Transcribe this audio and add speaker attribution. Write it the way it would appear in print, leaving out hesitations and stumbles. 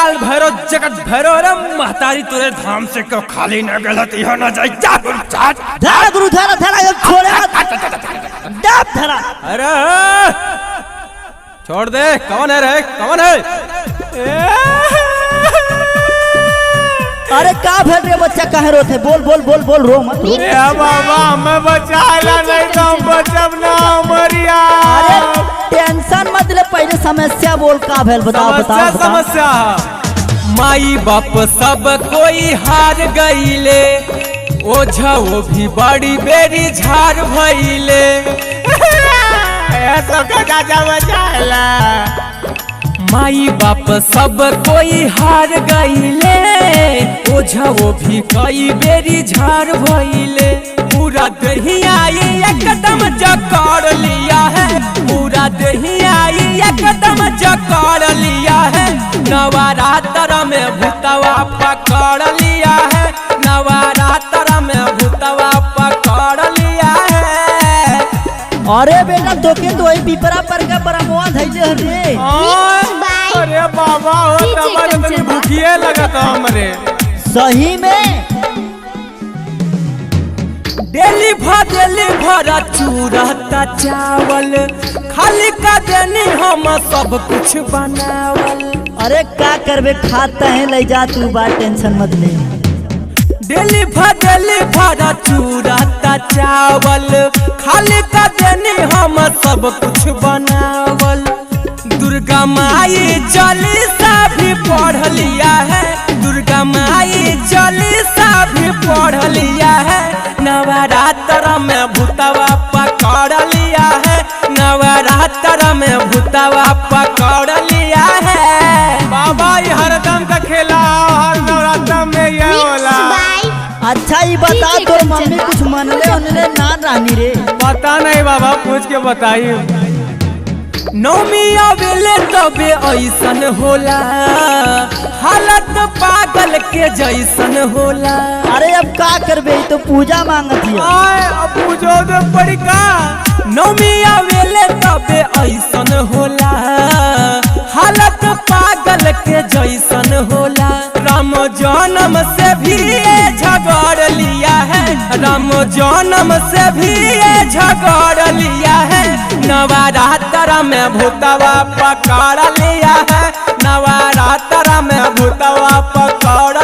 Speaker 1: काल भैरव जगत भैरव रे महतारी तोरे धाम से क्यों खाली न गलती हो न जाए जा
Speaker 2: धरा गुरु धरा धरा छोड़े डाब धरा।
Speaker 1: अरे छोड़ दे। कौन है रे कौन है?
Speaker 2: अरे का भेल रे बच्चा काहे रोते? बोल बोल बोल बोल रो मत रो।
Speaker 1: बाबा मैं बचाला नहीं तो बचब ना मरिया।
Speaker 2: अरे टेंशन मत ले, पहले समस्या बोल का भेल बताओ बताओ।
Speaker 1: समस्या माई बाप सब कोई हार गईले, ओझा वो भी बड़ी बेरी झार भइले। माई बाप सब कोई हार गईले, ओझा वो भी कई बेरी झार भइले। पूरा दहिया एकदम जकड़ लिया है, पूरा दहिया एकदम जकड़ लिया है। नवरात्र में भूतवा पकड़ लिया है, नवरात्र में भूतवा पकड़ लिया है।
Speaker 2: अरे बेटा तोके तो वही पिपरा पर का बरमवा धइले रे।
Speaker 1: अरे बाबा हो तनी भूखिए लगत हमरे।
Speaker 2: सही में
Speaker 1: डेली भरा चूरा ता चावल, खाली का देनी हम सब कुछ बनावल।
Speaker 2: अरे का करबे खाता है ले जा तू, बात टेंशन मत ले।
Speaker 1: डेली भरा चूरा ता चावल, खाली का देनी हम सब कुछ बनावल। दुर्गा माई चालीसा भी पढ़ लिया है, दुर्गा माई चालीसा भी पढ़ लिया है। नवरात्र में भूतवा पकड़ लिया है, नवरात्र में भूतवा पकड़ लिया है। बाबा ये हरदम का खेला, हर नवरात्र में ये होला।
Speaker 2: अच्छा ये बता तो मम्मी कुछ मनले उनले ना रानी रे?
Speaker 1: पता नहीं बाबा, पूछ के बताइए। नौमी आवेले तबे ऐसन होला, हालत पागल के जैसन होला।
Speaker 2: अरे अब का करबे, तो पूजा मांगत है।
Speaker 1: अब पूजो तो पड़ी का। नौमी आवेले तबे ऐसन होला, हालत पागल के जैसन होला। राम जन्म से भी झगड़ लिया है, राम जन्म से भी झगड़ लिया है। नवरात्र में भूतवा पकड़ लिया है, नवरात्र में भूतवा पकड़